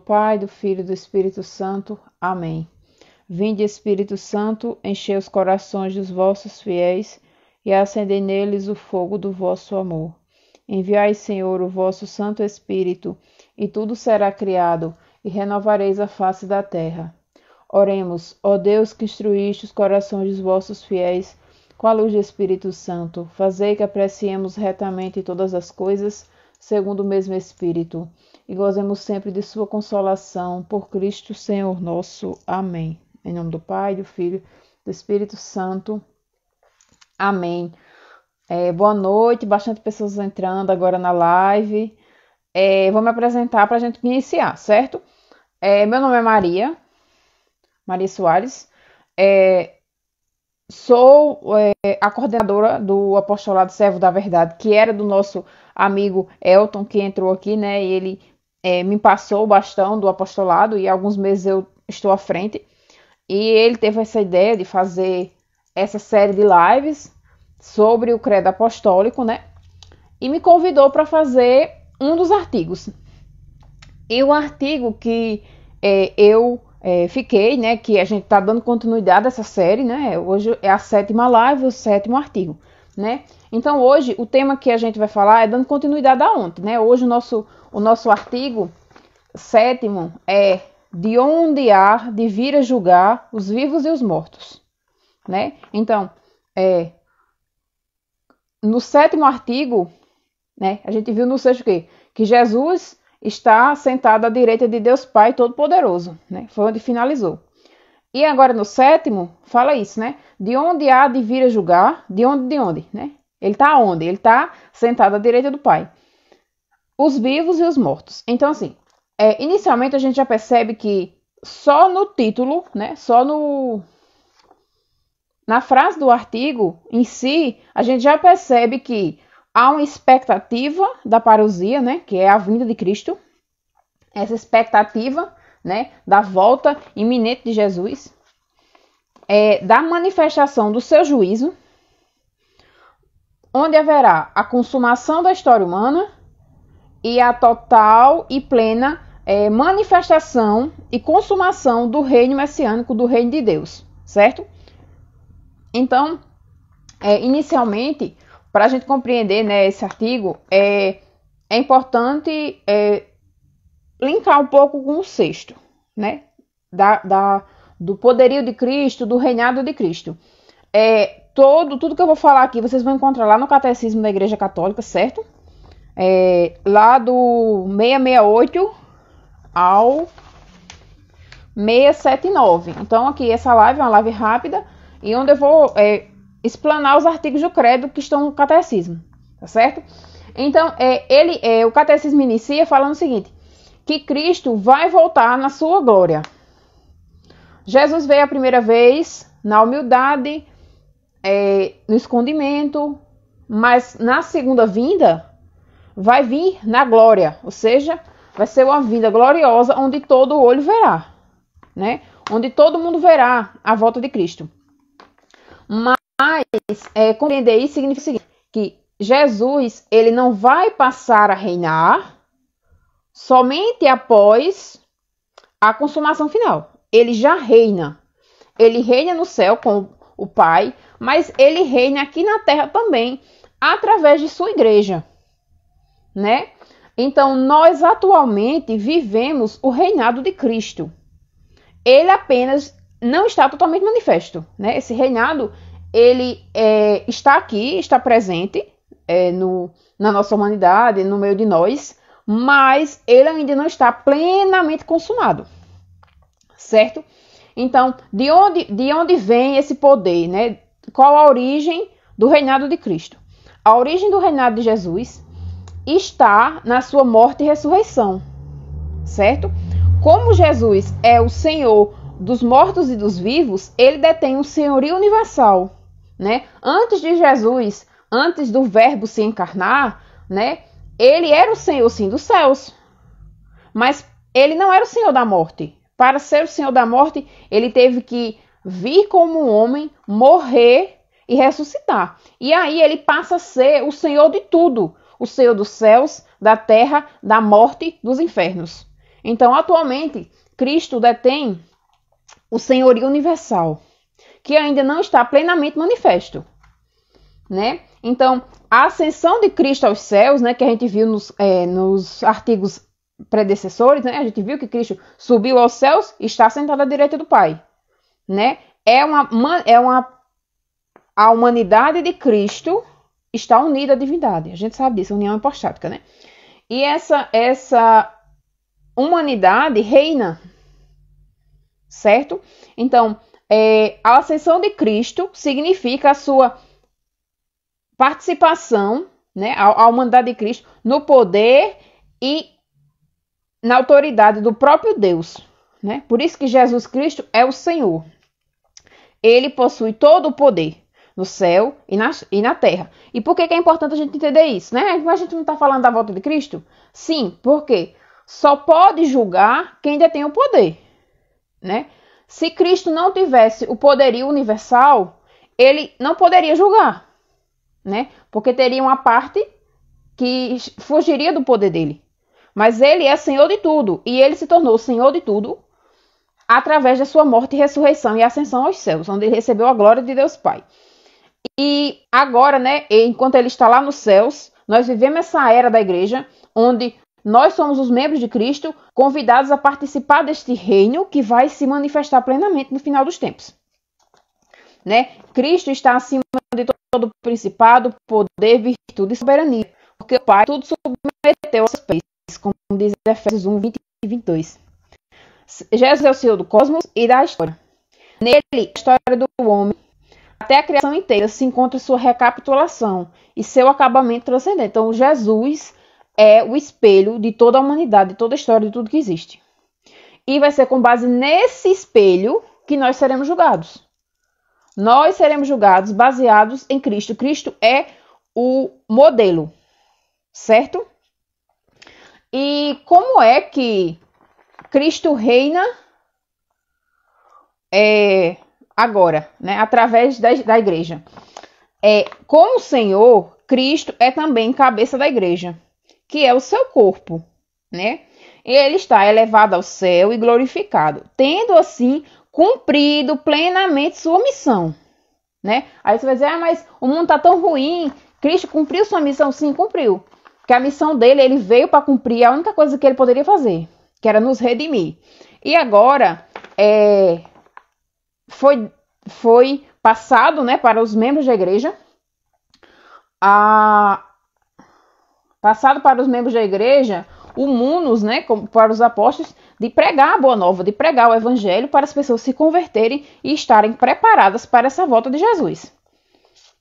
Pai, do Filho e do Espírito Santo. Amém. Vinde, Espírito Santo, enchei os corações dos vossos fiéis e acendei neles o fogo do vosso amor. Enviai, Senhor, o vosso Santo Espírito, e tudo será criado, e renovareis a face da terra. Oremos, ó Deus, que instruíste os corações dos vossos fiéis com a luz do Espírito Santo. Fazei que apreciemos retamente todas as coisas, segundo o mesmo Espírito, e gozemos sempre de sua consolação, por Cristo Senhor nosso. Amém. Em nome do Pai, do Filho e do Espírito Santo. Amém. Boa noite, bastante pessoas entrando agora na live. Vou me apresentar para a gente iniciar, certo? Meu nome é Maria Soares. Sou a coordenadora do Apostolado Servo da Verdade, que era do nosso amigo Elton, que entrou aqui, né? E ele me passou o bastão do apostolado e há alguns meses eu estou à frente. E ele teve essa ideia de fazer essa série de lives sobre o credo apostólico, né? E me convidou para fazer um dos artigos. E o artigo que eu fiquei, né? Que a gente está dando continuidade a essa série, né? Hoje é a 7ª live, o 7º artigo, né? Então hoje o tema que a gente vai falar é dando continuidade a ontem, né? Hoje o nosso artigo 7º é de onde há de vir a julgar os vivos e os mortos, né? Então, no 7º artigo, né, a gente viu no 6º que Jesus está sentado à direita de Deus Pai Todo-Poderoso, né? Foi onde finalizou. E agora no 7º, fala isso, né? De onde há de vir a julgar, de onde, né? Ele está onde? Ele está sentado à direita do Pai. Os vivos e os mortos. Então, assim, inicialmente a gente já percebe que só no título, né? Na frase do artigo em si, a gente já percebe que há uma expectativa da parousia, né? Que é a vinda de Cristo. Essa expectativa, né? Da volta iminente de Jesus. Da manifestação do seu juízo, onde haverá a consumação da história humana e a total e plena manifestação e consumação do reino messiânico, do reino de Deus, certo? Então, inicialmente, para a gente compreender, né, esse artigo, é importante linkar um pouco com o 6º, né, do poderio de Cristo, do reinado de Cristo. Tudo que eu vou falar aqui, vocês vão encontrar lá no Catecismo da Igreja Católica, certo? Lá do 668 ao 679. Então, aqui, essa live é uma live rápida, e onde eu vou explanar os artigos do credo que estão no Catecismo, tá certo? Então, o Catecismo inicia falando o seguinte, que Cristo vai voltar na sua glória. Jesus veio a primeira vez na humildade, no escondimento, mas na segunda vinda vai vir na glória, ou seja, vai ser uma vinda gloriosa onde todo olho verá, né? Onde todo mundo verá a volta de Cristo. Mas compreender isso significa o seguinte, que Jesus ele não vai passar a reinar somente após a consumação final. Ele já reina. Ele reina no céu com o Pai, mas ele reina aqui na terra também, através de sua igreja, né? Então, nós atualmente vivemos o reinado de Cristo. Ele apenas não está totalmente manifesto, né? Esse reinado, ele está aqui, está presente na nossa humanidade, no meio de nós, mas ele ainda não está plenamente consumado, certo? Então, de onde vem esse poder, né? Qual a origem do reinado de Cristo? A origem do reinado de Jesus está na sua morte e ressurreição, certo? Como Jesus é o Senhor dos mortos e dos vivos, ele detém um senhorio universal, né? Antes de Jesus, antes do Verbo se encarnar, né? Ele era o Senhor, sim, dos céus, mas ele não era o Senhor da morte. Para ser o Senhor da morte, ele teve que vir como um homem, morrer e ressuscitar. E aí ele passa a ser o Senhor de tudo, o Senhor dos céus, da terra, da morte, dos infernos. Então, atualmente, Cristo detém o senhorio universal, que ainda não está plenamente manifesto, né? Então, a ascensão de Cristo aos céus, né, que a gente viu nos artigos predecessores, né, a gente viu que Cristo subiu aos céus e está sentado à direita do Pai, né? A humanidade de Cristo está unida à divindade. A gente sabe disso, a união hipostática, né? E essa humanidade reina, certo? Então, a ascensão de Cristo significa a sua participação, né, a humanidade de Cristo no poder e na autoridade do próprio Deus, né? Por isso que Jesus Cristo é o Senhor. Ele possui todo o poder no céu e na terra. E por que é importante a gente entender isso, né? A gente não está falando da volta de Cristo? Sim, porque só pode julgar quem detém o poder, né? Se Cristo não tivesse o poderio universal, ele não poderia julgar, né? Porque teria uma parte que fugiria do poder dele. Mas ele é Senhor de tudo, e ele se tornou Senhor de tudo através da sua morte, ressurreição e ascensão aos céus, onde ele recebeu a glória de Deus Pai. E agora, né, enquanto ele está lá nos céus, nós vivemos essa era da igreja, onde nós somos os membros de Cristo, convidados a participar deste reino que vai se manifestar plenamente no final dos tempos, né? Cristo está acima de todo principado, poder, virtude e soberania, porque o Pai tudo submeteu aos seus pés, como diz Efésios 1, 20 e 22. Jesus é o Senhor do cosmos e da história. Nele, a história do homem, até a criação inteira, se encontra sua recapitulação e seu acabamento transcendente. Então, Jesus é o espelho de toda a humanidade, de toda a história, de tudo que existe. E vai ser com base nesse espelho que nós seremos julgados. Nós seremos julgados baseados em Cristo. Cristo é o modelo, certo? E como é que Cristo reina agora, né, através da igreja? Como Senhor, Cristo é também cabeça da igreja, que é o seu corpo, né? E ele está elevado ao céu e glorificado, tendo assim cumprido plenamente sua missão, né? Aí você vai dizer, mas o mundo está tão ruim, Cristo cumpriu sua missão? Sim, cumpriu. Porque a missão dele, ele veio para cumprir a única coisa que ele poderia fazer, que era nos redimir. E agora, foi passado, né, para os membros da igreja, passado para os membros da igreja, o munus, né, para os apóstolos, de pregar a boa nova, de pregar o evangelho para as pessoas se converterem e estarem preparadas para essa volta de Jesus,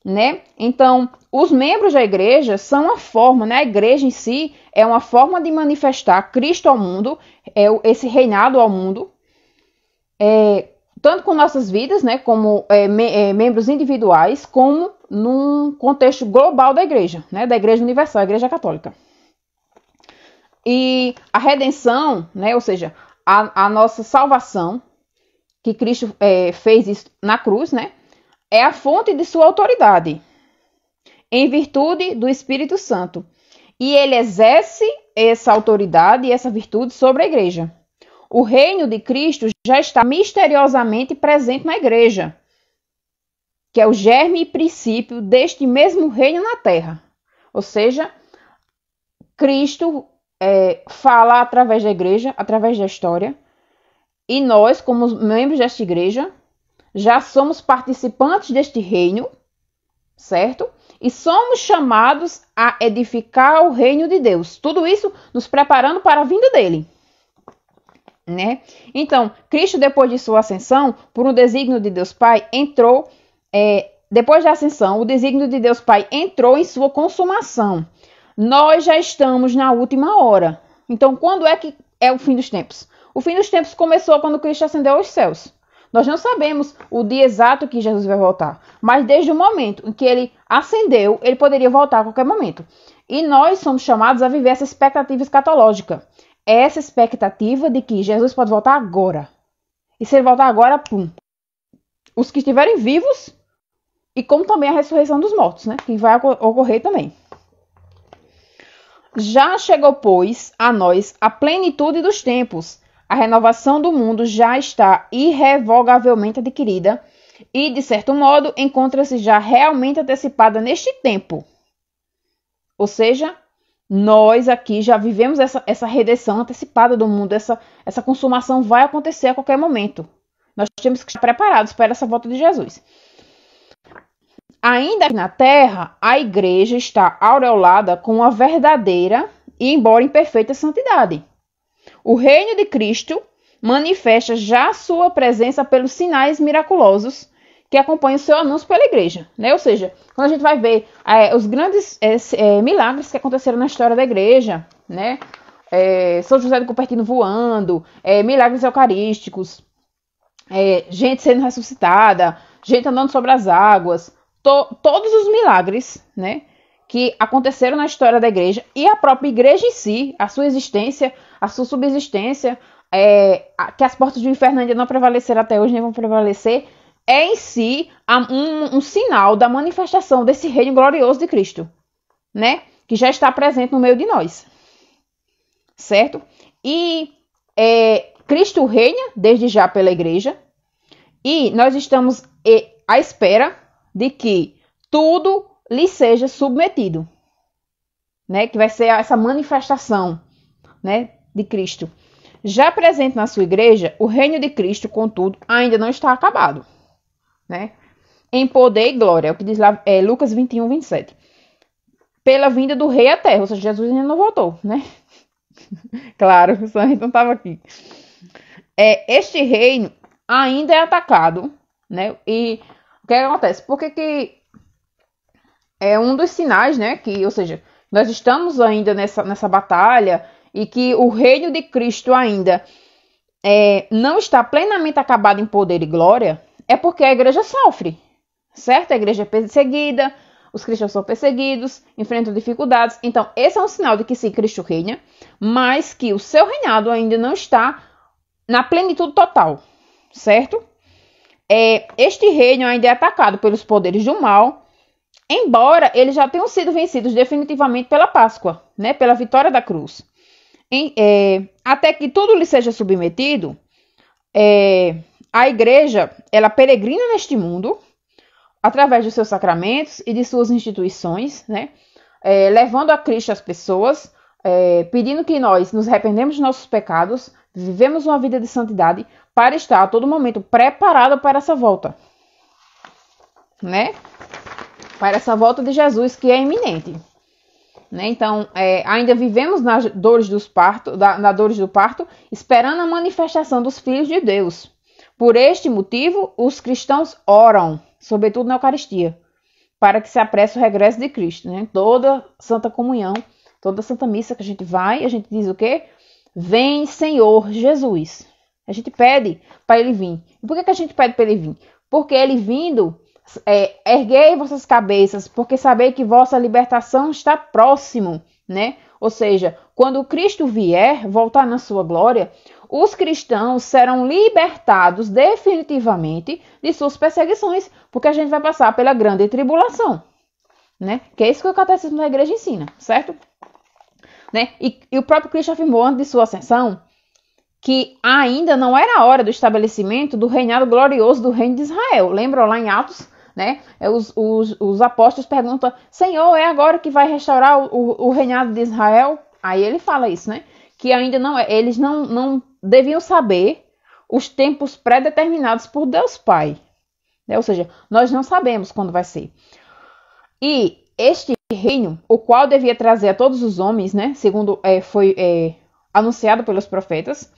né? Então, os membros da igreja são uma forma, né? A igreja em si é uma forma de manifestar Cristo ao mundo, esse reinado ao mundo, tanto com nossas vidas, né, como membros individuais, como num contexto global da igreja, né, da igreja universal, a igreja católica. E a redenção, né, ou seja, a nossa salvação, que Cristo fez isso na cruz, né, é a fonte de sua autoridade, em virtude do Espírito Santo. E ele exerce essa autoridade e essa virtude sobre a igreja. O reino de Cristo já está misteriosamente presente na igreja, que é o germe e princípio deste mesmo reino na terra. Ou seja, Cristo fala através da igreja, através da história, e nós, como membros desta igreja, já somos participantes deste reino, certo? E somos chamados a edificar o reino de Deus. Tudo isso nos preparando para a vinda dele, né? Então, Cristo, depois de sua ascensão, por um desígnio de Deus Pai, entrou, depois da ascensão, o desígnio de Deus Pai entrou em sua consumação. Nós já estamos na última hora. Então, quando é que é o fim dos tempos? O fim dos tempos começou quando Cristo ascendeu aos céus. Nós não sabemos o dia exato que Jesus vai voltar, mas desde o momento em que ele ascendeu, ele poderia voltar a qualquer momento. E nós somos chamados a viver essa expectativa escatológica. Essa expectativa de que Jesus pode voltar agora. E se ele voltar agora, pum. Os que estiverem vivos, e como também a ressurreição dos mortos, né? Que vai ocorrer também. Já chegou, pois, a nós a plenitude dos tempos. A renovação do mundo já está irrevogavelmente adquirida e, de certo modo, encontra-se já realmente antecipada neste tempo. Ou seja, nós aqui já vivemos essa redenção antecipada do mundo, essa consumação vai acontecer a qualquer momento. Nós temos que estar preparados para essa volta de Jesus. Ainda aqui na terra, a igreja está aureolada com uma verdadeira e, embora imperfeita, santidade. O reino de Cristo manifesta já sua presença pelos sinais miraculosos que acompanham o seu anúncio pela igreja, né? Ou seja, quando a gente vai ver os grandes milagres que aconteceram na história da igreja, né? São José de Cupertino voando, milagres eucarísticos, gente sendo ressuscitada, gente andando sobre as águas, todos os milagres, né, que aconteceram na história da igreja e a própria igreja em si, a sua existência, a sua subsistência, que as portas do inferno ainda não prevaleceram até hoje, nem vão prevalecer, é em si um sinal da manifestação desse reino glorioso de Cristo, né, que já está presente no meio de nós, certo? E Cristo reina desde já pela igreja e nós estamos à espera de que tudo lhe seja submetido, né? Que vai ser essa manifestação, né, de Cristo. Já presente na sua igreja, o reino de Cristo, contudo, ainda não está acabado, né? Em poder e glória, é o que diz lá Lucas 21, 27. Pela vinda do rei à terra, ou seja, Jesus ainda não voltou, né? Claro, o Senhor não estava aqui. Este reino ainda é atacado, né? E o que acontece? Porque é um dos sinais, né? Ou seja, nós estamos ainda nessa batalha e que o reino de Cristo ainda não está plenamente acabado em poder e glória, é porque a igreja sofre, certo? A igreja é perseguida, os cristãos são perseguidos, enfrentam dificuldades. Então, esse é um sinal de que sim, Cristo reina, mas que o seu reinado ainda não está na plenitude total, certo? Este reino ainda é atacado pelos poderes do mal, embora eles já tenham sido vencidos definitivamente pela Páscoa, né? Pela vitória da cruz. Até que tudo lhe seja submetido, a igreja, ela peregrina neste mundo, através dos seus sacramentos e de suas instituições, né? Levando a Cristo as pessoas, pedindo que nós nos arrependemos dos nossos pecados, vivemos uma vida de santidade, para estar a todo momento preparado para essa volta, né? Para essa volta de Jesus que é iminente, né? Então, ainda vivemos nas dores do parto, esperando a manifestação dos filhos de Deus. Por este motivo, os cristãos oram, sobretudo na Eucaristia, para que se apresse o regresso de Cristo, né? Toda Santa Comunhão, toda Santa Missa que a gente vai, a gente diz o quê? Vem, Senhor Jesus. A gente pede para ele vir. E por que a gente pede para ele vir? Porque ele vindo, erguei vossas cabeças, porque sabei que vossa libertação está próximo, né? Ou seja, quando Cristo vier, voltar na sua glória, os cristãos serão libertados definitivamente de suas perseguições, porque a gente vai passar pela grande tribulação, né? Que é isso que o catecismo da igreja ensina, certo? Né? E o próprio Cristo afirmou antes de sua ascensão que ainda não era a hora do estabelecimento do reinado glorioso do reino de Israel. Lembram lá em Atos, né? Os apóstolos perguntam, Senhor, é agora que vai restaurar o reinado de Israel? Aí ele fala isso, né? Que ainda não é. Eles não deviam saber os tempos pré-determinados por Deus Pai, né? Ou seja, nós não sabemos quando vai ser. E este reino, o qual devia trazer a todos os homens, né? Segundo foi anunciado pelos profetas,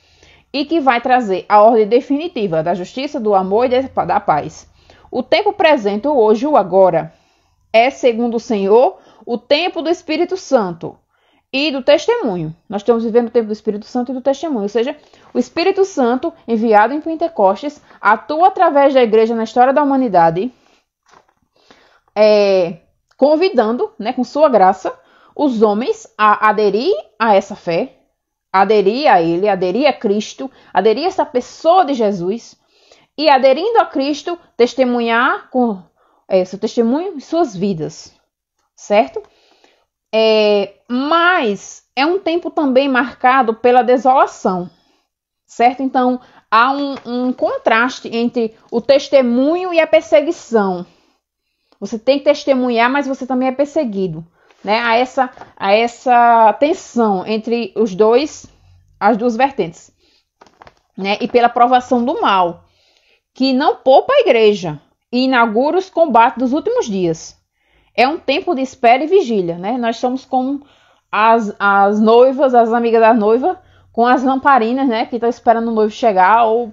e que vai trazer a ordem definitiva da justiça, do amor e da paz. O tempo presente, o hoje, o agora, é, segundo o Senhor, o tempo do Espírito Santo e do testemunho. Nós estamos vivendo o tempo do Espírito Santo e do testemunho, ou seja, o Espírito Santo, enviado em Pentecostes, atua através da igreja na história da humanidade, convidando, né, com sua graça, os homens a aderir a essa fé, aderir a ele, aderir a Cristo, aderir a essa pessoa de Jesus e, aderindo a Cristo, testemunhar com seu testemunho e suas vidas, certo? Mas é um tempo também marcado pela desolação, certo? Então, há um contraste entre o testemunho e a perseguição. Você tem que testemunhar, mas você também é perseguido, né? Há essa tensão entre as duas vertentes, né? E pela provação do mal, que não poupa a igreja e inaugura os combates dos últimos dias. É um tempo de espera e vigília, né? Nós somos como as noivas, as amigas da noiva, com as lamparinas, né? Que estão esperando o noivo chegar, ou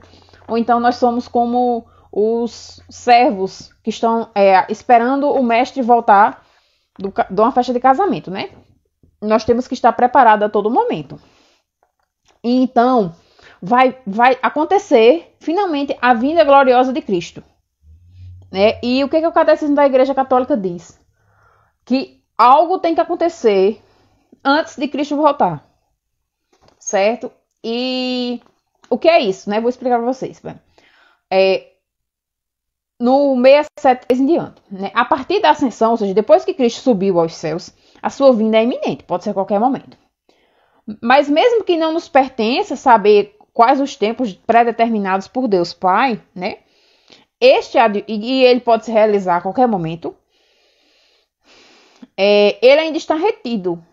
então nós somos como os servos que estão esperando o mestre voltar de uma festa de casamento, né? Nós temos que estar preparados a todo momento. E então, vai acontecer, finalmente, a vinda gloriosa de Cristo. Né? E o que o Catecismo da Igreja Católica diz? Que algo tem que acontecer antes de Cristo voltar. Certo? E o que é isso? Né? Vou explicar para vocês. No 67 em diante. Né? A partir da ascensão, ou seja, depois que Cristo subiu aos céus, a sua vinda é iminente, pode ser a qualquer momento. Mas mesmo que não nos pertença saber quais os tempos pré-determinados por Deus Pai, né? E ele pode se realizar a qualquer momento, ele ainda está retido,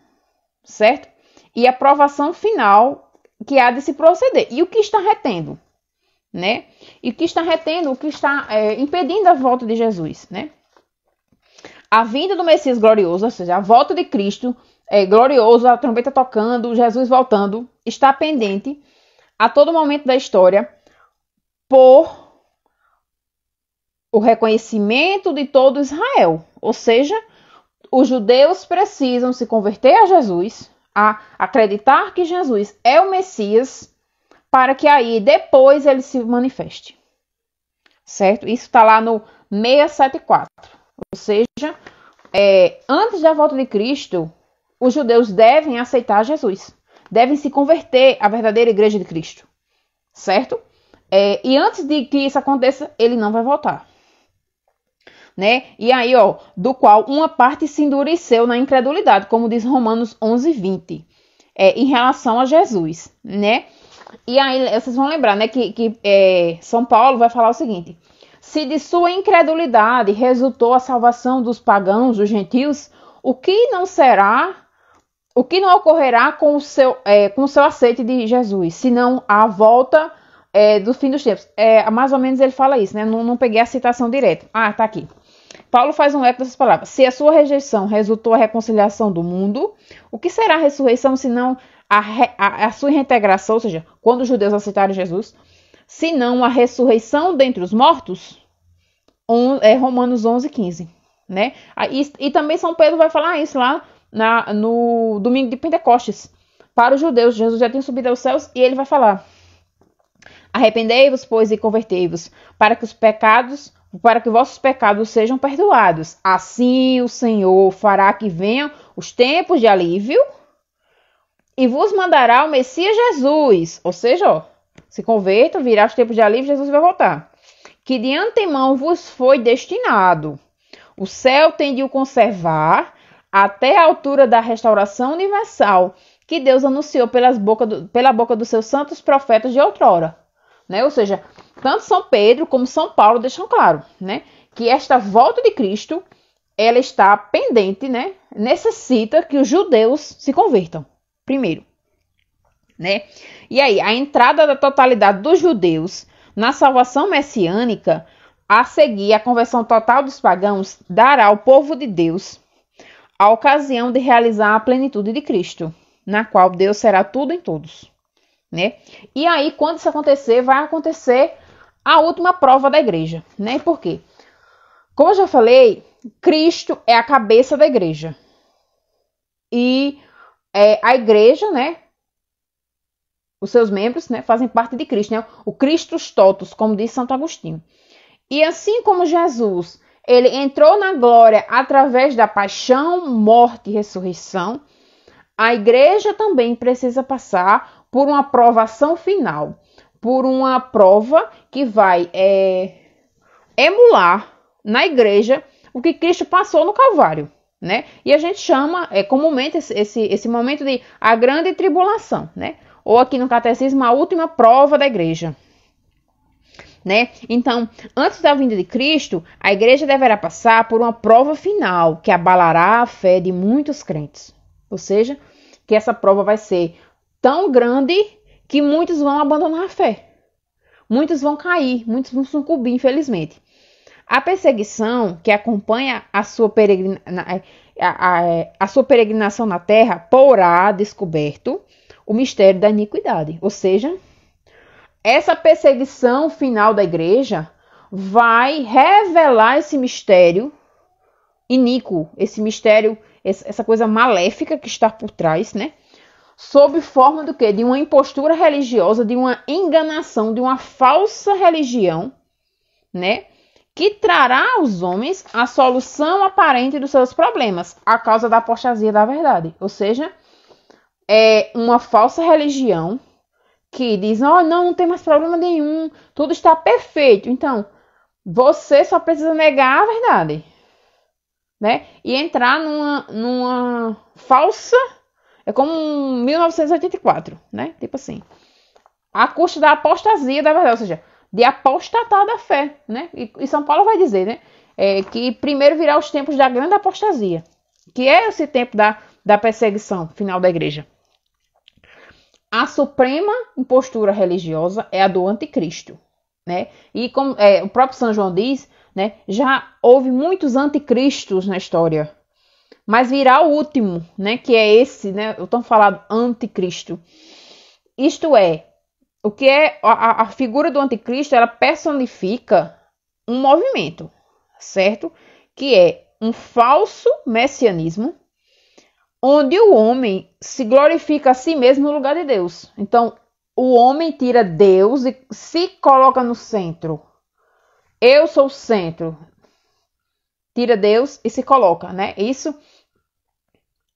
certo? E a provação final que há de se proceder. E o que está retendo? Né? E o que está retendo, o que está impedindo a volta de Jesus, né? A vinda do Messias glorioso, ou seja, a volta de Cristo glorioso, a trombeta tocando, Jesus voltando, está pendente a todo momento da história por o reconhecimento de todo Israel. Ou seja, os judeus precisam se converter a Jesus, a acreditar que Jesus é o Messias, para que aí depois ele se manifeste. Certo? Isso está lá no 674. Ou seja, antes da volta de Cristo, os judeus devem aceitar Jesus. Devem se converter à verdadeira igreja de Cristo. Certo? E antes de que isso aconteça, ele não vai voltar. Né? E aí, do qual uma parte se endureceu na incredulidade, como diz Romanos 11:20, em relação a Jesus, né? E aí, vocês vão lembrar, né, que São Paulo vai falar o seguinte: se de sua incredulidade resultou a salvação dos pagãos, dos gentios, o que não ocorrerá com o seu aceite de Jesus, senão a volta do fim dos tempos? Mais ou menos ele fala isso, né? Não peguei a citação direta. Tá aqui. Paulo faz um eco dessas palavras. Se a sua rejeição resultou a reconciliação do mundo, o que será a ressurreição, senão a sua reintegração, ou seja, quando os judeus aceitaram Jesus, senão a ressurreição dentre os mortos? Romanos 11:15. Né? E também São Pedro vai falar isso lá no domingo de Pentecostes. Para os judeus, Jesus já tinha subido aos céus e ele vai falar: arrependei-vos, pois, e convertei-vos, para que vossos pecados sejam perdoados. Assim o Senhor fará que venham os tempos de alívio e vos mandará o Messias Jesus. Ou seja, se convertam, virá os tempos de alívio, Jesus vai voltar. Que de antemão vos foi destinado. O céu tem de o conservar até a altura da restauração universal, que Deus anunciou pela boca dos seus santos profetas de outrora. Né? Ou seja, tanto São Pedro como São Paulo deixam claro, né, que esta volta de Cristo, ela está pendente, né, necessita que os judeus se convertam primeiro. Né? E aí, a entrada da totalidade dos judeus na salvação messiânica, a seguir a conversão total dos pagãos, dará ao povo de Deus a ocasião de realizar a plenitude de Cristo, na qual Deus será tudo em todos. Né? E aí, quando isso acontecer, vai acontecer a última prova da igreja. Né? Por quê? Como eu já falei, Cristo é a cabeça da igreja. E a igreja, né, os seus membros, né, fazem parte de Cristo. Né? O Christus totus, como diz Santo Agostinho. E assim como Jesus, ele entrou na glória através da paixão, morte e ressurreição, a igreja também precisa passar por uma provação final, por uma prova que vai emular na igreja o que Cristo passou no Calvário, né? E a gente chama comumente esse momento de a grande tribulação, né? Ou aqui no catecismo, a última prova da igreja, né? Então, antes da vinda de Cristo, a igreja deverá passar por uma prova final que abalará a fé de muitos crentes. Ou seja, que essa prova vai ser tão grande que muitos vão abandonar a fé. Muitos vão cair, muitos vão sucumbir, infelizmente. A perseguição que acompanha a sua peregrinação na terra porá descoberto o mistério da iniquidade. Ou seja, essa perseguição final da igreja vai revelar esse mistério iníquo, esse mistério, essa coisa maléfica que está por trás, né? Sob forma do quê? De uma impostura religiosa, de uma enganação, de uma falsa religião, né? Que trará aos homens a solução aparente dos seus problemas, a causa da apostasia da verdade. Ou seja, é uma falsa religião que diz, não tem mais problema nenhum, tudo está perfeito. Então, você só precisa negar a verdade, né? E entrar numa falsa, é como 1984, né? Tipo assim, a custa da apostasia da verdade, ou seja, de apostatar da fé, né? E São Paulo vai dizer, né? Que primeiro virá os tempos da grande apostasia, que é esse tempo da perseguição final da igreja. A suprema impostura religiosa é a do anticristo, né? E como o próprio São João diz, né? Já houve muitos anticristos na história, mas virá o último, né? Que é esse, né? Eu estou falando anticristo. Isto é, o que é a figura do anticristo? Ela personifica um movimento, certo? Que é um falso messianismo, onde o homem se glorifica a si mesmo no lugar de Deus. Então, o homem tira Deus e se coloca no centro. Eu sou o centro. Tira Deus e se coloca, né? Isso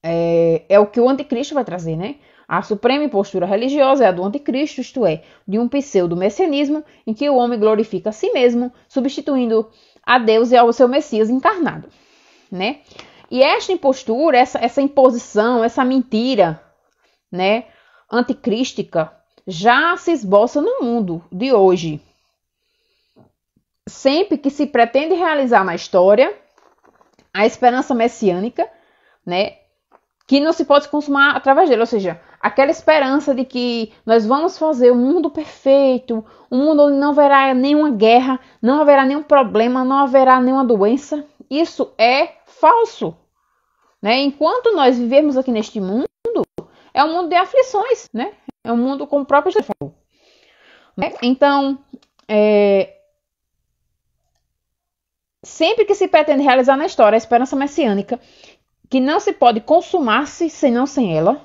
é o que o anticristo vai trazer, né? A suprema impostura religiosa é a do anticristo, isto é, de um pseudo-messianismo em que o homem glorifica a si mesmo, substituindo a Deus e ao seu Messias encarnado, né? E esta impostura, essa imposição, essa mentira, né, anticrística, já se esboça no mundo de hoje. Sempre que se pretende realizar na história a esperança messiânica, né, que não se pode consumar através dele, ou seja, aquela esperança de que nós vamos fazer um mundo perfeito, um mundo onde não haverá nenhuma guerra, não haverá nenhum problema, não haverá nenhuma doença. Isso é falso, né? Enquanto nós vivemos aqui neste mundo, é um mundo de aflições, né? É um mundo como o próprio Jesus falou. Então, sempre que se pretende realizar na história a esperança messiânica, que não se pode consumar-se senão sem ela,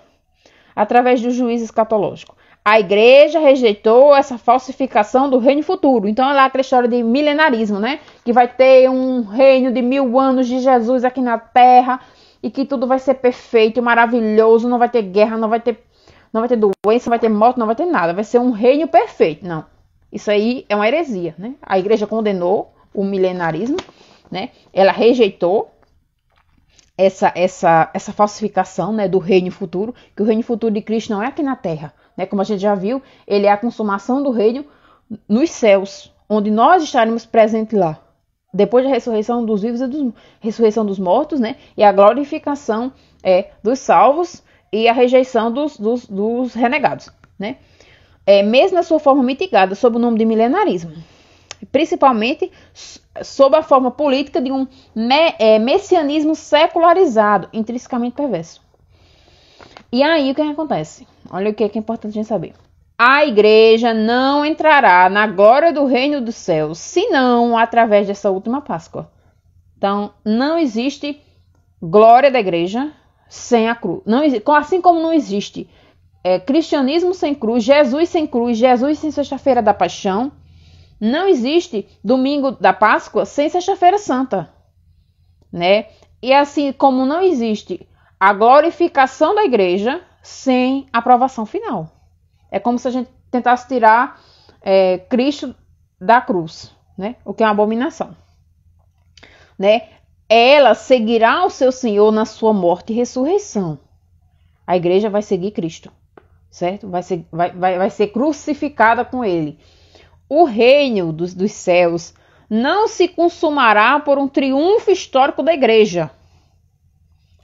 através do juízo escatológico. A igreja rejeitou essa falsificação do reino futuro. Então, é lá aquela história de milenarismo, né? Que vai ter um reino de 1000 anos de Jesus aqui na terra e que tudo vai ser perfeito, maravilhoso, não vai ter guerra, não vai ter doença, não vai ter morte, não vai ter nada. Vai ser um reino perfeito. Não. Isso aí é uma heresia, né? A igreja condenou o milenarismo, né? Ela rejeitou essa falsificação, né, do reino futuro, que o reino futuro de Cristo não é aqui na terra, né? Como a gente já viu, ele é a consumação do reino nos céus, onde nós estaremos presentes lá, depois da ressurreição dos vivos e ressurreição dos mortos, né? E a glorificação dos salvos e a rejeição dos renegados, né? Mesmo na sua forma mitigada sob o nome de milenarismo, principalmente sob a forma política de um messianismo secularizado, intrinsecamente perverso. E aí o que acontece? Olha o que é importante a gente saber. A igreja não entrará na glória do reino dos céus, senão através dessa última Páscoa. Então, não existe glória da igreja sem a cruz. Assim como não existe cristianismo sem cruz, Jesus sem sexta-feira da paixão, não existe domingo da Páscoa sem sexta-feira santa, né? E assim como não existe a glorificação da igreja sem aprovação final. É como se a gente tentasse tirar Cristo da cruz, né? O que é uma abominação, né? ela seguirá o seu Senhor na sua morte e ressurreição. A igreja vai seguir Cristo, certo? Vai ser crucificada com ele. O reino dos céus não se consumará por um triunfo histórico da igreja.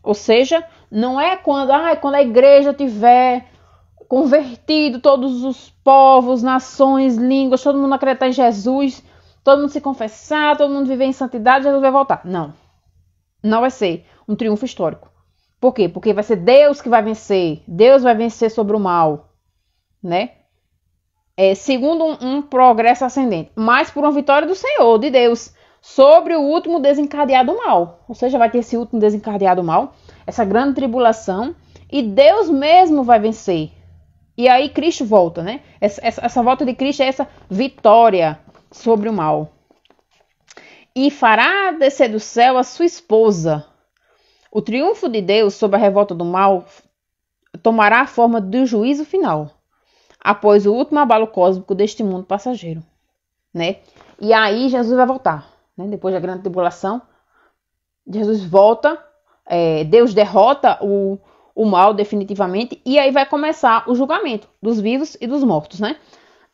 Ou seja, não é quando a igreja tiver convertido todos os povos, nações, línguas, todo mundo acreditar em Jesus, todo mundo se confessar, todo mundo viver em santidade, Jesus vai voltar. Não. Não vai ser um triunfo histórico. Por quê? Porque vai ser Deus que vai vencer. Deus vai vencer sobre o mal, né? Segundo um progresso ascendente. Mas por uma vitória do Senhor, de Deus, sobre o último desencadeado mal. Ou seja, vai ter esse último desencadeado mal, essa grande tribulação, e Deus mesmo vai vencer. E aí Cristo volta, né? Essa volta de Cristo é essa vitória sobre o mal. E fará descer do céu a sua esposa. O triunfo de Deus sobre a revolta do mal tomará a forma do juízo final, após o último abalo cósmico deste mundo passageiro, né? E aí Jesus vai voltar, né? Depois da grande tribulação, Jesus volta, Deus derrota o mal definitivamente, e aí vai começar o julgamento dos vivos e dos mortos, né?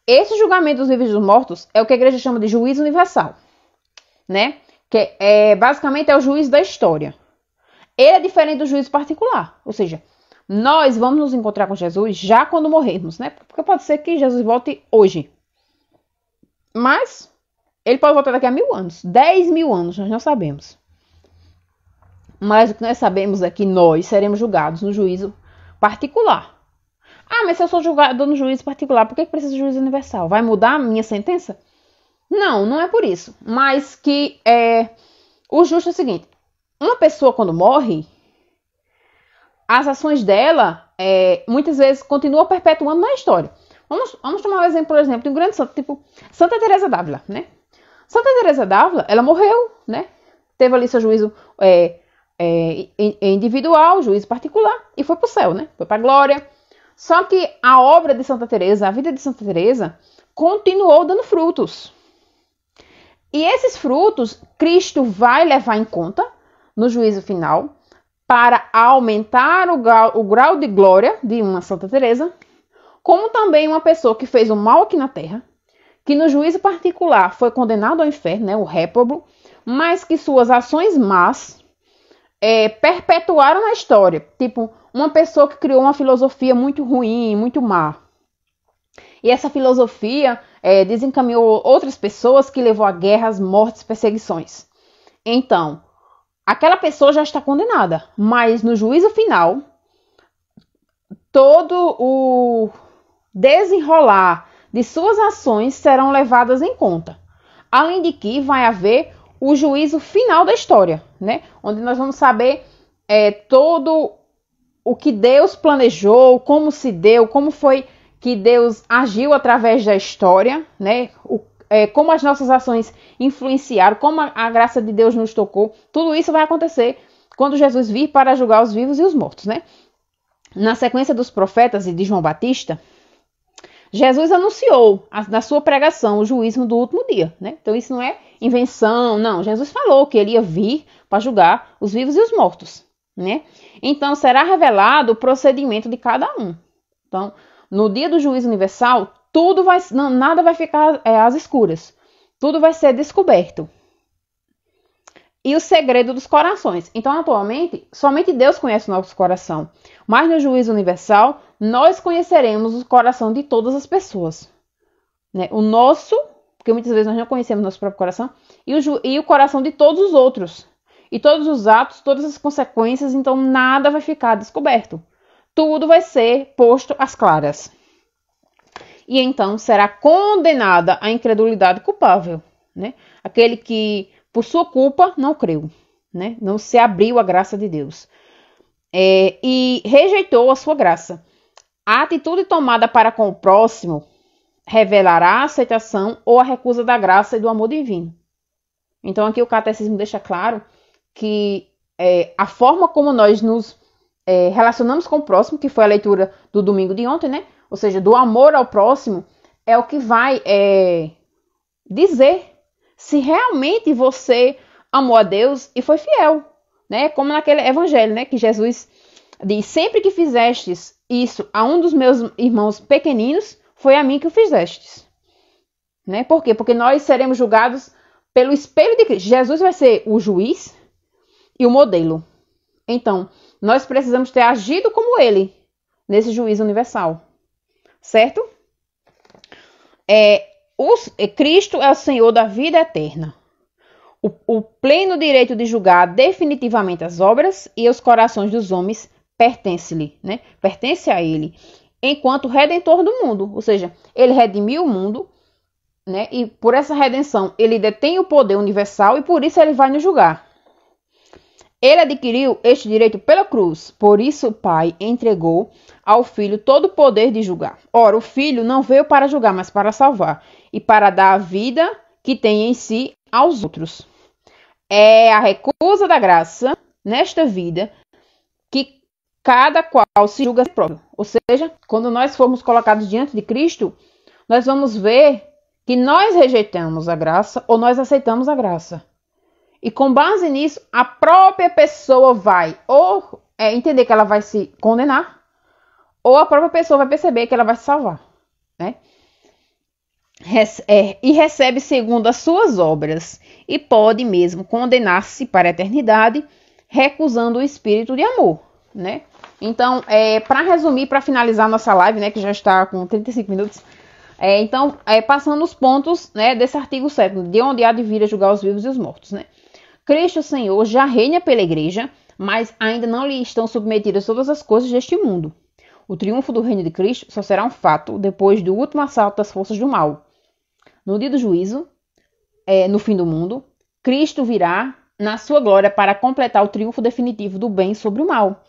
Esse julgamento dos vivos e dos mortos é o que a igreja chama de juízo universal, né? Que basicamente é o juízo da história. Ele é diferente do juízo particular, ou seja, nós vamos nos encontrar com Jesus já quando morrermos, né? Porque pode ser que Jesus volte hoje, mas ele pode voltar daqui a 1000 anos, 10.000 anos, nós não sabemos. Mas o que nós sabemos é que nós seremos julgados no juízo particular. Ah, mas se eu sou julgado no juízo particular, por que precisa de juízo universal? Vai mudar a minha sentença? Não, não é por isso. Mas que o justo é o seguinte. Uma pessoa quando morre, as ações dela muitas vezes continuam perpetuando na história. Vamos tomar um exemplo, por exemplo, de um grande santo, tipo Santa Teresa d'Ávila, né? Santa Teresa d'Ávila, ela morreu, né? Teve ali seu juízo individual, juízo particular, e foi para o céu, né? Foi para a glória. Só que a obra de Santa Teresa, a vida de Santa Teresa, continuou dando frutos. E esses frutos, Cristo vai levar em conta no juízo final para aumentar o grau de glória de uma Santa Teresa, como também uma pessoa que fez o mal aqui na terra, que no juízo particular foi condenado ao inferno, né, o réprobo, mas que suas ações más perpetuaram na história. Tipo, uma pessoa que criou uma filosofia muito ruim, muito má. E essa filosofia desencaminhou outras pessoas que levou a guerras, mortes, perseguições. Então, aquela pessoa já está condenada. Mas no juízo final, todo o desenrolar de suas ações serão levadas em conta. Além de que vai haver o juízo final da história, né? Onde nós vamos saber todo o que Deus planejou, como se deu, como foi que Deus agiu através da história, né? Como as nossas ações influenciaram, como a graça de Deus nos tocou. Tudo isso vai acontecer quando Jesus vir para julgar os vivos e os mortos, né? Na sequência dos profetas e de João Batista, Jesus anunciou na sua pregação o juízo do último dia, né? Então isso não é invenção, não. Jesus falou que ele ia vir para julgar os vivos e os mortos, né? Então será revelado o procedimento de cada um. Então, no dia do juízo universal, nada vai ficar às escuras. Tudo vai ser descoberto. E o segredo dos corações. Então, atualmente, somente Deus conhece o nosso coração. Mas no juízo universal, nós conheceremos o coração de todas as pessoas, né? O nosso, porque muitas vezes nós não conhecemos nosso próprio coração, e o coração de todos os outros. E todos os atos, todas as consequências, então nada vai ficar descoberto. Tudo vai ser posto às claras. E então será condenada a incredulidade culpável, né? Aquele que, por sua culpa, não creu, né? Não se abriu à graça de Deus. E rejeitou a sua graça. A atitude tomada para com o próximo revelará a aceitação ou a recusa da graça e do amor divino. Então aqui o catecismo deixa claro que a forma como nós nos relacionamos com o próximo, que foi a leitura do domingo de ontem, né? Ou seja, do amor ao próximo, é o que vai dizer se realmente você amou a Deus e foi fiel, né? Como naquele evangelho, né? Que Jesus diz, sempre que fizestes isso a um dos meus irmãos pequeninos, foi a mim que o fizestes. Né? Por quê? Porque nós seremos julgados pelo espelho de Cristo. Jesus vai ser o juiz e o modelo. Então, nós precisamos ter agido como ele nesse juízo universal. Certo? Cristo é o Senhor da vida eterna. O pleno direito de julgar definitivamente as obras e os corações dos homens pertence-lhe, né? Pertence a ele, enquanto redentor do mundo. Ou seja, ele redimiu o mundo, né? E por essa redenção, ele detém o poder universal e por isso ele vai nos julgar. Ele adquiriu este direito pela cruz, por isso o Pai entregou ao Filho todo o poder de julgar. Ora, o Filho não veio para julgar, mas para salvar, e para dar a vida que tem em si aos outros. É a recusa da graça nesta vida que cada qual se julga a si próprio. Ou seja, quando nós formos colocados diante de Cristo, nós vamos ver que nós rejeitamos a graça ou nós aceitamos a graça. E com base nisso, a própria pessoa vai ou entender que ela vai se condenar, ou a própria pessoa vai perceber que ela vai se salvar. Né? E recebe segundo as suas obras, e pode mesmo condenar-se para a eternidade, recusando o espírito de amor. Né? Então, para resumir, para finalizar nossa live, né, que já está com 35 minutos, passando os pontos, né, desse artigo 7, de onde há de vir a julgar os vivos e os mortos. Né? Cristo Senhor já reina pela igreja, mas ainda não lhe estão submetidas todas as coisas deste mundo. O triunfo do reino de Cristo só será um fato depois do último assalto das forças do mal. No dia do juízo, no fim do mundo, Cristo virá na sua glória para completar o triunfo definitivo do bem sobre o mal,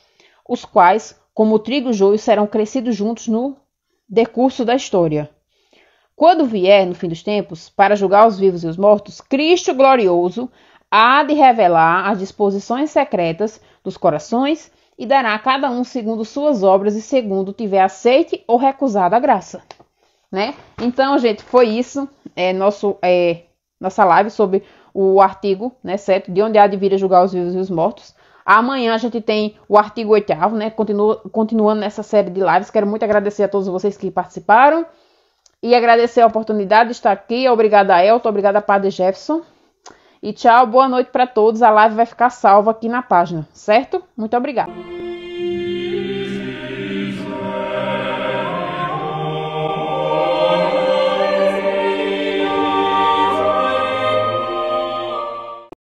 os quais, como o trigo e o joio, serão crescidos juntos no decurso da história. Quando vier, no fim dos tempos, para julgar os vivos e os mortos, Cristo glorioso há de revelar as disposições secretas dos corações e dará a cada um segundo suas obras e segundo tiver aceite ou recusado a graça. Né? Então, gente, foi isso. Nossa live sobre o artigo, né, 7, de onde há de vir a julgar os vivos e os mortos. Amanhã a gente tem o artigo 8º, né? Continuando nessa série de lives. Quero muito agradecer a todos vocês que participaram. E agradecer a oportunidade de estar aqui. Obrigada, Elton. Obrigada, Padre Jefferson. E tchau, boa noite para todos. A live vai ficar salva aqui na página, certo? Muito obrigada.